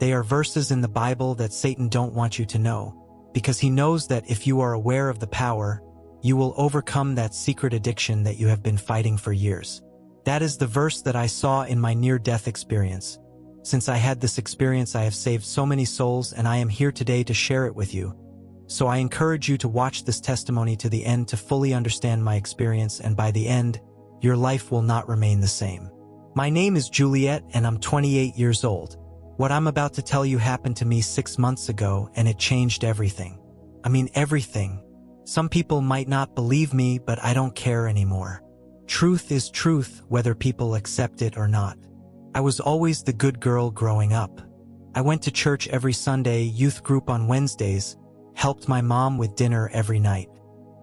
They are verses in the Bible that Satan don't want you to know, because he knows that if you are aware of the power, you will overcome that secret addiction that you have been fighting for years. That is the verse that I saw in my near-death experience. Since I had this experience, I have saved so many souls, and I am here today to share it with you. So I encourage you to watch this testimony to the end to fully understand my experience, and by the end, your life will not remain the same. My name is Juliet, and I'm 28 years old. What I'm about to tell you happened to me 6 months ago, and it changed everything. I mean, everything. Some people might not believe me, but I don't care anymore. Truth is truth, whether people accept it or not. I was always the good girl growing up. I went to church every Sunday, youth group on Wednesdays, helped my mom with dinner every night.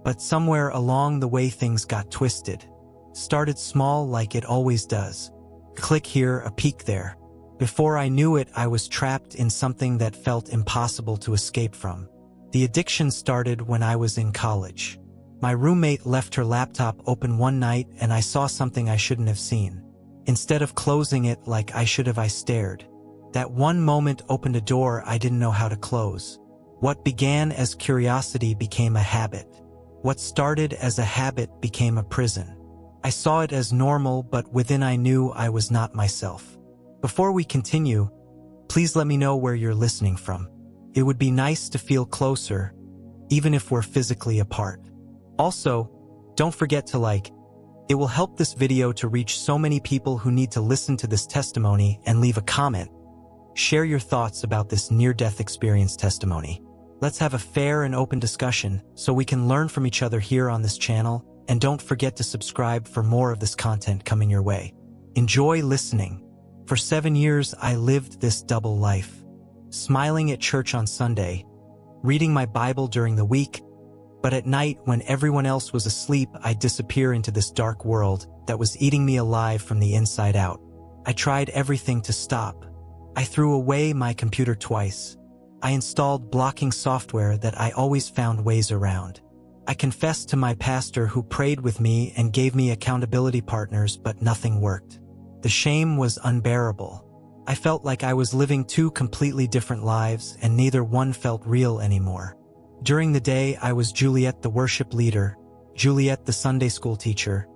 But somewhere along the way things got twisted. Started small like it always does. Click here, a peek there. Before I knew it, I was trapped in something that felt impossible to escape from. The addiction started when I was in college. My roommate left her laptop open one night, and I saw something I shouldn't have seen. Instead of closing it like I should have, I stared. That one moment opened a door I didn't know how to close. What began as curiosity became a habit. What started as a habit became a prison. I saw it as normal, but within I knew I was not myself. Before we continue, please let me know where you're listening from. It would be nice to feel closer, even if we're physically apart. Also, don't forget to like. It will help this video to reach so many people who need to listen to this testimony, and leave a comment. Share your thoughts about this near-death experience testimony. Let's have a fair and open discussion so we can learn from each other here on this channel, and don't forget to subscribe for more of this content coming your way. Enjoy listening. For 7 years, I lived this double life. Smiling at church on Sunday, reading my Bible during the week, but at night, when everyone else was asleep, I'd disappear into this dark world that was eating me alive from the inside out. I tried everything to stop. I threw away my computer twice. I installed blocking software that I always found ways around. I confessed to my pastor, who prayed with me and gave me accountability partners, but nothing worked. The shame was unbearable. I felt like I was living two completely different lives, and neither one felt real anymore. During the day, I was Juliet, the worship leader, Juliet, the Sunday school teacher,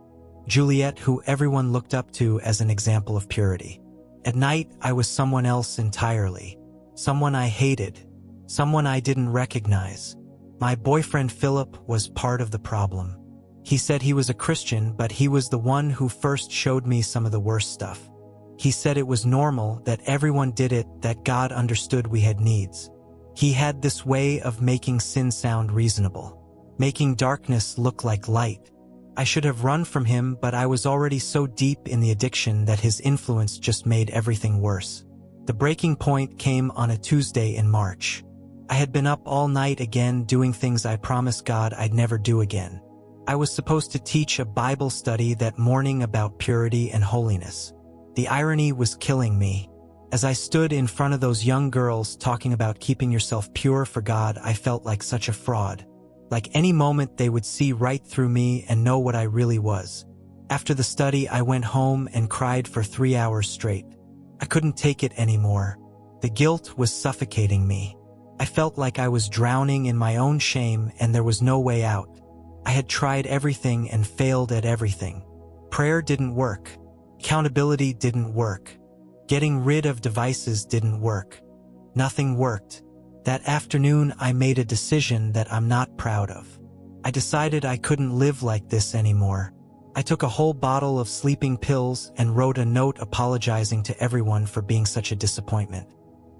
Juliet, who everyone looked up to as an example of purity. At night, I was someone else entirely. Someone I hated. Someone I didn't recognize. My boyfriend Philip was part of the problem. He said he was a Christian, but he was the one who first showed me some of the worst stuff. He said it was normal, that everyone did it, that God understood we had needs. He had this way of making sin sound reasonable, making darkness look like light. I should have run from him, but I was already so deep in the addiction that his influence just made everything worse. The breaking point came on a Tuesday in March. I had been up all night again, doing things I promised God I'd never do again. I was supposed to teach a Bible study that morning about purity and holiness. The irony was killing me. As I stood in front of those young girls talking about keeping yourself pure for God, I felt like such a fraud. Like any moment they would see right through me and know what I really was. After the study, I went home and cried for 3 hours straight. I couldn't take it anymore. The guilt was suffocating me. I felt like I was drowning in my own shame, and there was no way out. I had tried everything and failed at everything. Prayer didn't work. Accountability didn't work. Getting rid of devices didn't work. Nothing worked. That afternoon, I made a decision that I'm not proud of. I decided I couldn't live like this anymore. I took a whole bottle of sleeping pills and wrote a note apologizing to everyone for being such a disappointment.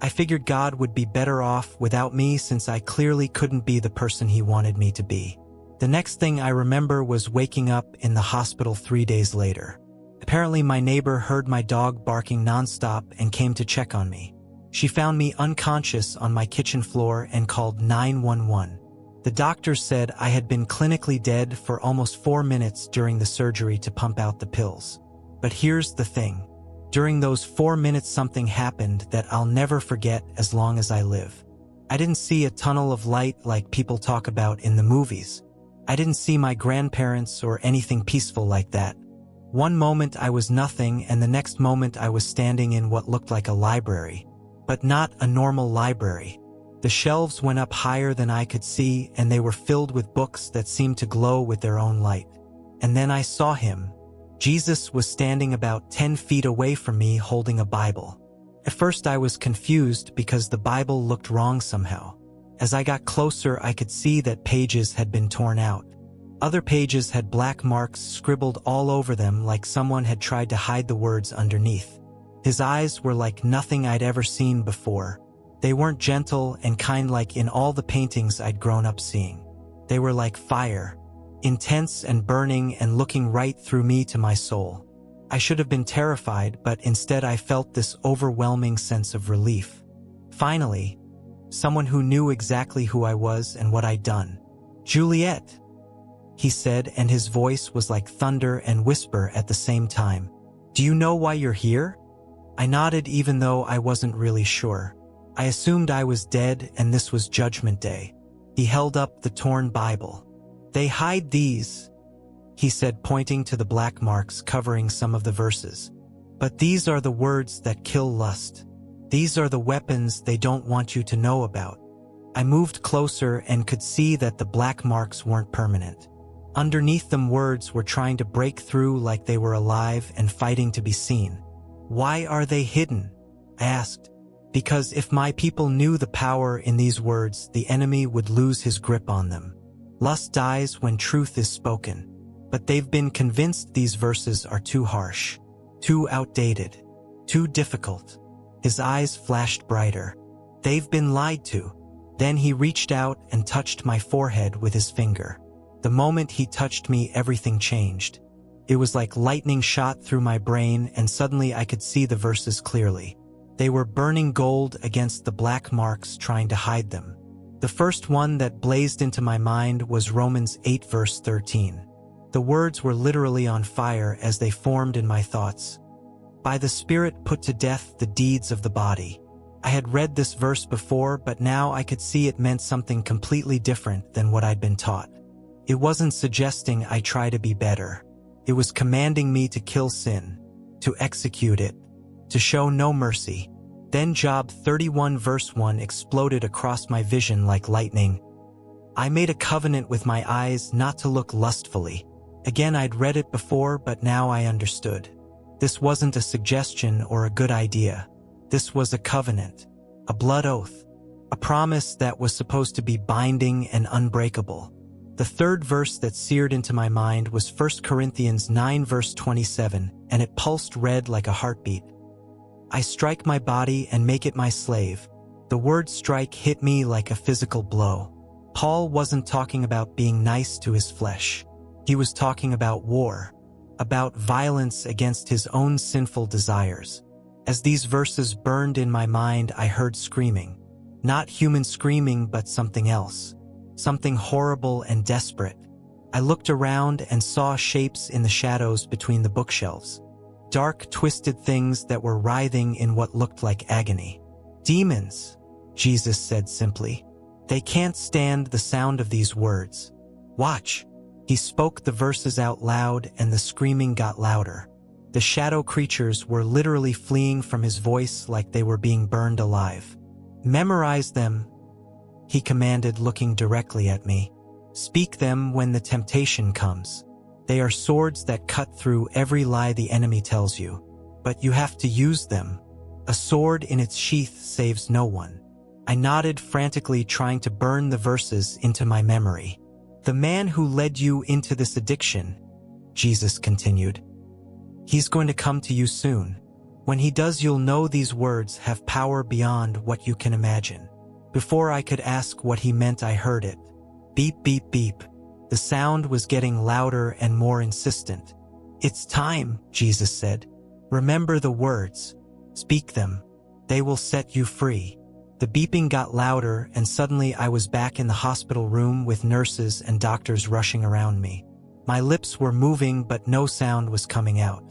I figured God would be better off without me, since I clearly couldn't be the person he wanted me to be. The next thing I remember was waking up in the hospital 3 days later. Apparently, my neighbor heard my dog barking nonstop and came to check on me. She found me unconscious on my kitchen floor and called 911. The doctor said I had been clinically dead for almost 4 minutes during the surgery to pump out the pills. But here's the thing. During those 4 minutes, something happened that I'll never forget as long as I live. I didn't see a tunnel of light like people talk about in the movies. I didn't see my grandparents or anything peaceful like that. One moment I was nothing, and the next moment I was standing in what looked like a library. but not a normal library. The shelves went up higher than I could see, and they were filled with books that seemed to glow with their own light. And then I saw him. Jesus was standing about 10 feet away from me holding a Bible. At first I was confused because the Bible looked wrong somehow. As I got closer, I could see that pages had been torn out. Other pages had black marks scribbled all over them like someone had tried to hide the words underneath. His eyes were like nothing I'd ever seen before. They weren't gentle and kind like in all the paintings I'd grown up seeing. They were like fire, intense and burning and looking right through me to my soul. I should have been terrified, but instead I felt this overwhelming sense of relief. Finally, someone who knew exactly who I was and what I'd done. "Juliet," he said, and his voice was like thunder and whisper at the same time. "Do you know why you're here?" I nodded even though I wasn't really sure. I assumed I was dead and this was Judgment Day. He held up the torn Bible. "They hide these," he said, pointing to the black marks covering some of the verses. "But these are the words that kill lust. These are the weapons they don't want you to know about." I moved closer and could see that the black marks weren't permanent. Underneath them, words were trying to break through like they were alive and fighting to be seen. "Why are they hidden?" I asked. "Because if my people knew the power in these words, the enemy would lose his grip on them. Lust dies when truth is spoken. But they've been convinced these verses are too harsh, too outdated, too difficult." His eyes flashed brighter. "They've been lied to." Then he reached out and touched my forehead with his finger. The moment he touched me, everything changed. It was like lightning shot through my brain, and suddenly I could see the verses clearly. They were burning gold against the black marks trying to hide them. The first one that blazed into my mind was Romans 8 verse 13. The words were literally on fire as they formed in my thoughts. "By the Spirit put to death the deeds of the body." I had read this verse before, but now I could see it meant something completely different than what I'd been taught. It wasn't suggesting I try to be better. It was commanding me to kill sin, to execute it, to show no mercy. Then Job 31 verse 1 exploded across my vision like lightning. "I made a covenant with my eyes not to look lustfully." Again, I'd read it before, but now I understood. This wasn't a suggestion or a good idea. This was a covenant, a blood oath, a promise that was supposed to be binding and unbreakable. The third verse that seared into my mind was 1 Corinthians 9 verse 27, and it pulsed red like a heartbeat. "I strike my body and make it my slave." The word strike hit me like a physical blow. Paul wasn't talking about being nice to his flesh. He was talking about war, about violence against his own sinful desires. As these verses burned in my mind, I heard screaming. Not human screaming, but something else. Something horrible and desperate. I looked around and saw shapes in the shadows between the bookshelves. Dark, twisted things that were writhing in what looked like agony. "Demons," Jesus said simply. "They can't stand the sound of these words. Watch." He spoke the verses out loud, and the screaming got louder. The shadow creatures were literally fleeing from his voice like they were being burned alive. "Memorize them," he commanded, looking directly at me. "Speak them when the temptation comes. They are swords that cut through every lie the enemy tells you. But you have to use them. A sword in its sheath saves no one." I nodded frantically, trying to burn the verses into my memory. "The man who led you into this addiction," Jesus continued, "he's going to come to you soon. When he does, you'll know these words have power beyond what you can imagine." Before I could ask what he meant, I heard it. Beep, beep, beep. The sound was getting louder and more insistent. "It's time," Jesus said. "Remember the words. Speak them. They will set you free." The beeping got louder, and suddenly I was back in the hospital room with nurses and doctors rushing around me. My lips were moving, but no sound was coming out.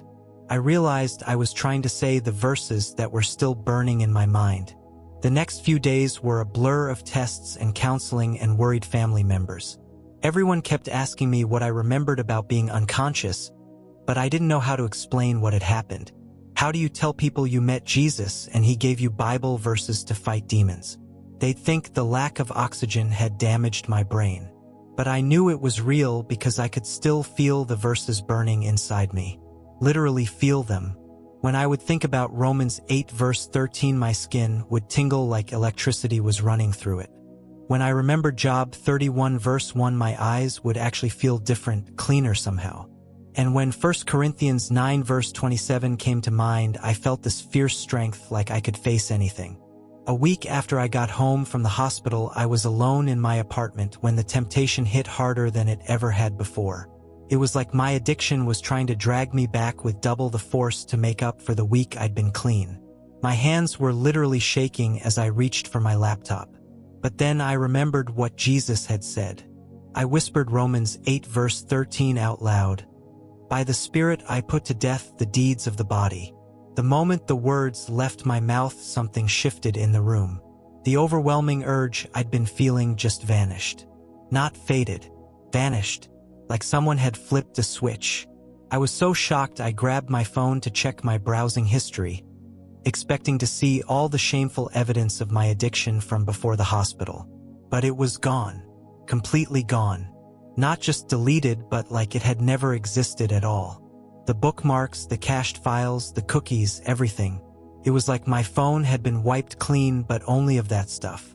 I realized I was trying to say the verses that were still burning in my mind. The next few days were a blur of tests and counseling and worried family members. Everyone kept asking me what I remembered about being unconscious, but I didn't know how to explain what had happened. How do you tell people you met Jesus and he gave you Bible verses to fight demons? They'd think the lack of oxygen had damaged my brain. But I knew it was real because I could still feel the verses burning inside me. Literally feel them. When I would think about Romans 8 verse 13, my skin would tingle like electricity was running through it. When I remembered Job 31 verse 1, my eyes would actually feel different, cleaner somehow. And when 1 Corinthians 9 verse 27 came to mind, I felt this fierce strength like I could face anything. A week after I got home from the hospital, I was alone in my apartment when the temptation hit harder than it ever had before. It was like my addiction was trying to drag me back with double the force to make up for the week I'd been clean. My hands were literally shaking as I reached for my laptop. But then I remembered what Jesus had said. I whispered Romans 8 verse 13 out loud. By the Spirit I put to death the deeds of the body. The moment the words left my mouth, something shifted in the room. The overwhelming urge I'd been feeling just vanished. Not faded, vanished, like someone had flipped a switch. I was so shocked I grabbed my phone to check my browsing history, expecting to see all the shameful evidence of my addiction from before the hospital. But it was gone, completely gone. Not just deleted, but like it had never existed at all. The bookmarks, the cached files, the cookies, everything. It was like my phone had been wiped clean, but only of that stuff.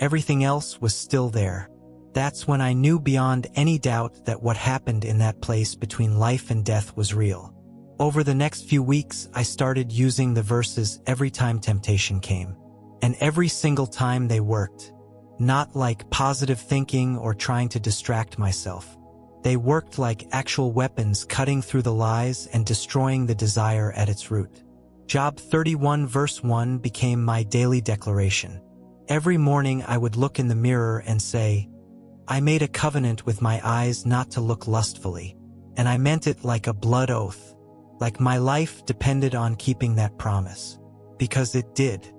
Everything else was still there. That's when I knew beyond any doubt that what happened in that place between life and death was real. Over the next few weeks, I started using the verses every time temptation came. And every single time they worked. Not like positive thinking or trying to distract myself. They worked like actual weapons, cutting through the lies and destroying the desire at its root. Job 31 verse 1 became my daily declaration. Every morning I would look in the mirror and say, I made a covenant with my eyes not to look lustfully. And I meant it like a blood oath. Like my life depended on keeping that promise. Because it did.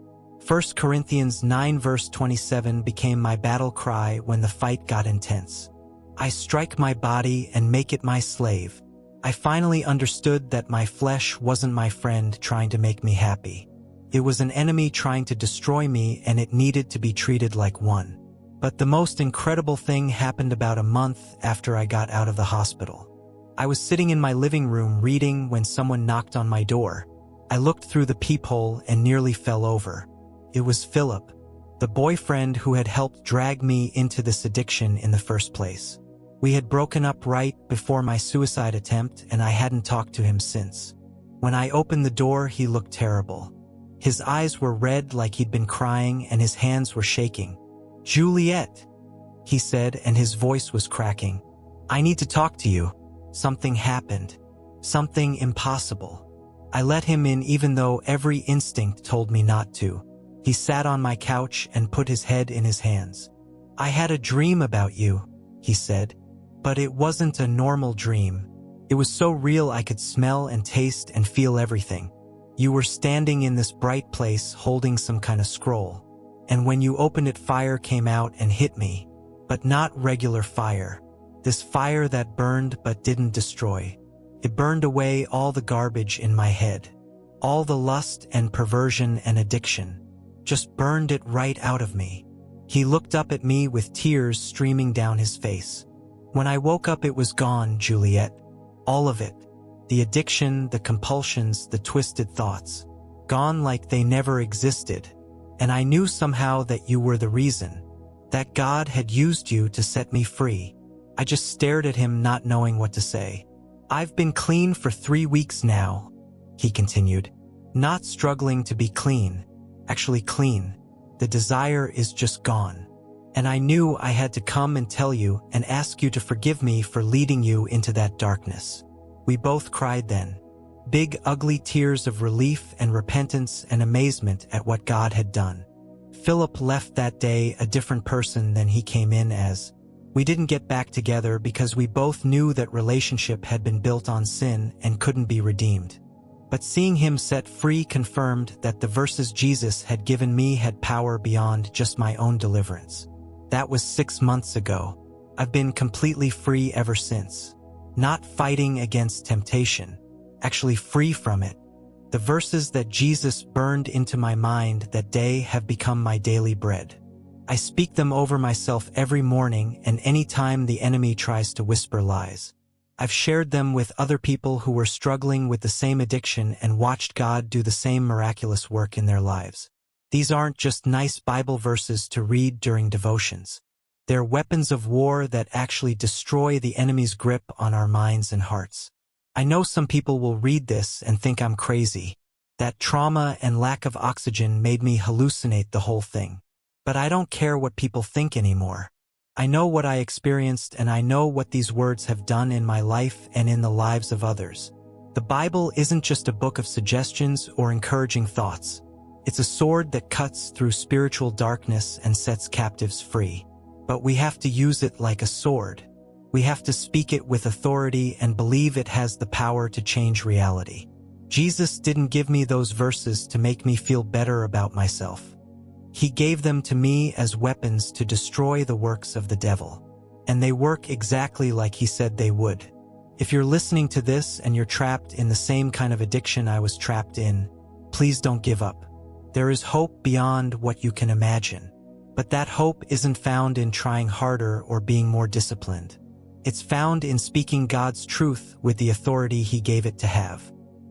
1 Corinthians 9 verse 27 became my battle cry when the fight got intense. I strike my body and make it my slave. I finally understood that my flesh wasn't my friend trying to make me happy. It was an enemy trying to destroy me, and it needed to be treated like one. But the most incredible thing happened about a month after I got out of the hospital. I was sitting in my living room reading when someone knocked on my door. I looked through the peephole and nearly fell over. It was Philip, the boyfriend who had helped drag me into this addiction in the first place. We had broken up right before my suicide attempt, and I hadn't talked to him since. When I opened the door, he looked terrible. His eyes were red like he'd been crying, and his hands were shaking. Juliet, he said, and his voice was cracking. I need to talk to you. Something happened. Something impossible. I let him in even though every instinct told me not to. He sat on my couch and put his head in his hands. I had a dream about you, he said. But it wasn't a normal dream. It was so real I could smell and taste and feel everything. You were standing in this bright place holding some kind of scroll. And when you opened it, fire came out and hit me. But not regular fire. This fire that burned but didn't destroy. It burned away all the garbage in my head. All the lust and perversion and addiction. Just burned it right out of me. He looked up at me with tears streaming down his face. When I woke up, it was gone, Juliet. All of it. The addiction, the compulsions, the twisted thoughts. Gone like they never existed. And I knew somehow that you were the reason. That God had used you to set me free. I just stared at him, not knowing what to say. I've been clean for 3 weeks now, he continued. Not struggling to be clean. Actually clean. The desire is just gone. And I knew I had to come and tell you and ask you to forgive me for leading you into that darkness. We both cried then. Big, ugly tears of relief and repentance and amazement at what God had done. Philip left that day a different person than he came in as. We didn't get back together because we both knew that relationship had been built on sin and couldn't be redeemed. But seeing him set free confirmed that the verses Jesus had given me had power beyond just my own deliverance. That was 6 months ago. I've been completely free ever since. Not fighting against temptation. Actually free from it. The verses that Jesus burned into my mind that day have become my daily bread. I speak them over myself every morning and any time the enemy tries to whisper lies. I've shared them with other people who were struggling with the same addiction and watched God do the same miraculous work in their lives. These aren't just nice Bible verses to read during devotions. They're weapons of war that actually destroy the enemy's grip on our minds and hearts. I know some people will read this and think I'm crazy. That trauma and lack of oxygen made me hallucinate the whole thing. But I don't care what people think anymore. I know what I experienced and I know what these words have done in my life and in the lives of others. The Bible isn't just a book of suggestions or encouraging thoughts. It's a sword that cuts through spiritual darkness and sets captives free. But we have to use it like a sword. We have to speak it with authority and believe it has the power to change reality. Jesus didn't give me those verses to make me feel better about myself. He gave them to me as weapons to destroy the works of the devil. And they work exactly like he said they would. If you're listening to this and you're trapped in the same kind of addiction I was trapped in, please don't give up. There is hope beyond what you can imagine. But that hope isn't found in trying harder or being more disciplined. It's found in speaking God's truth with the authority He gave it to have.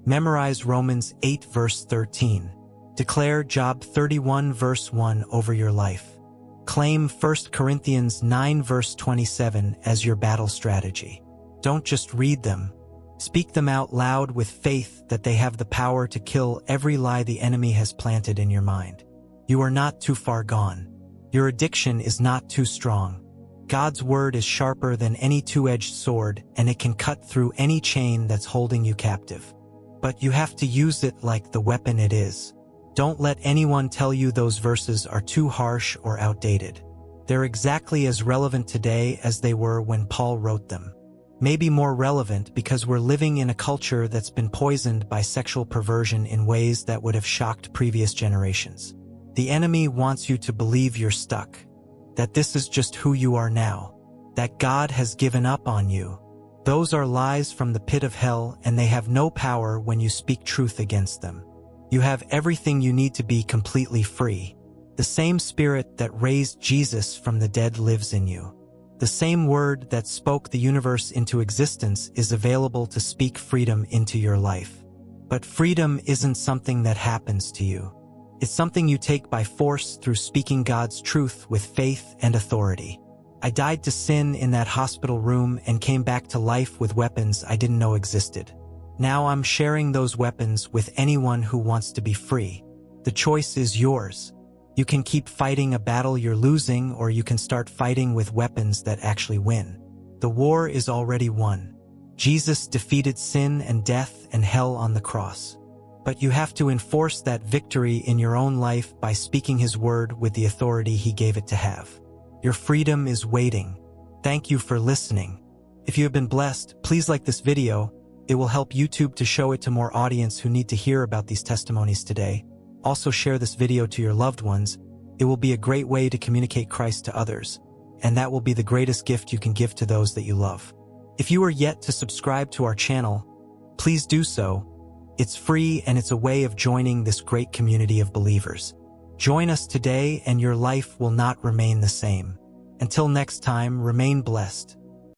Memorize Romans 8 verse 13. Declare Job 31 verse 1 over your life. Claim 1 Corinthians 9 verse 27 as your battle strategy. Don't just read them. Speak them out loud with faith that they have the power to kill every lie the enemy has planted in your mind. You are not too far gone. Your addiction is not too strong. God's word is sharper than any two-edged sword, and it can cut through any chain that's holding you captive. But you have to use it like the weapon it is. Don't let anyone tell you those verses are too harsh or outdated. They're exactly as relevant today as they were when Paul wrote them. Maybe more relevant because we're living in a culture that's been poisoned by sexual perversion in ways that would have shocked previous generations. The enemy wants you to believe you're stuck, that this is just who you are now, that God has given up on you. Those are lies from the pit of hell, and they have no power when you speak truth against them. You have everything you need to be completely free. The same Spirit that raised Jesus from the dead lives in you. The same word that spoke the universe into existence is available to speak freedom into your life. But freedom isn't something that happens to you. It's something you take by force through speaking God's truth with faith and authority. I died to sin in that hospital room and came back to life with weapons I didn't know existed. Now I'm sharing those weapons with anyone who wants to be free. The choice is yours. You can keep fighting a battle you're losing, or you can start fighting with weapons that actually win. The war is already won. Jesus defeated sin and death and hell on the cross. But you have to enforce that victory in your own life by speaking His word with the authority He gave it to have. Your freedom is waiting. Thank you for listening. If you have been blessed, please like this video. It will help YouTube to show it to more audience who need to hear about these testimonies today. Also share this video to your loved ones. It will be a great way to communicate Christ to others, and that will be the greatest gift you can give to those that you love. If you are yet to subscribe to our channel, please do so. It's free and it's a way of joining this great community of believers. Join us today and your life will not remain the same. Until next time, remain blessed.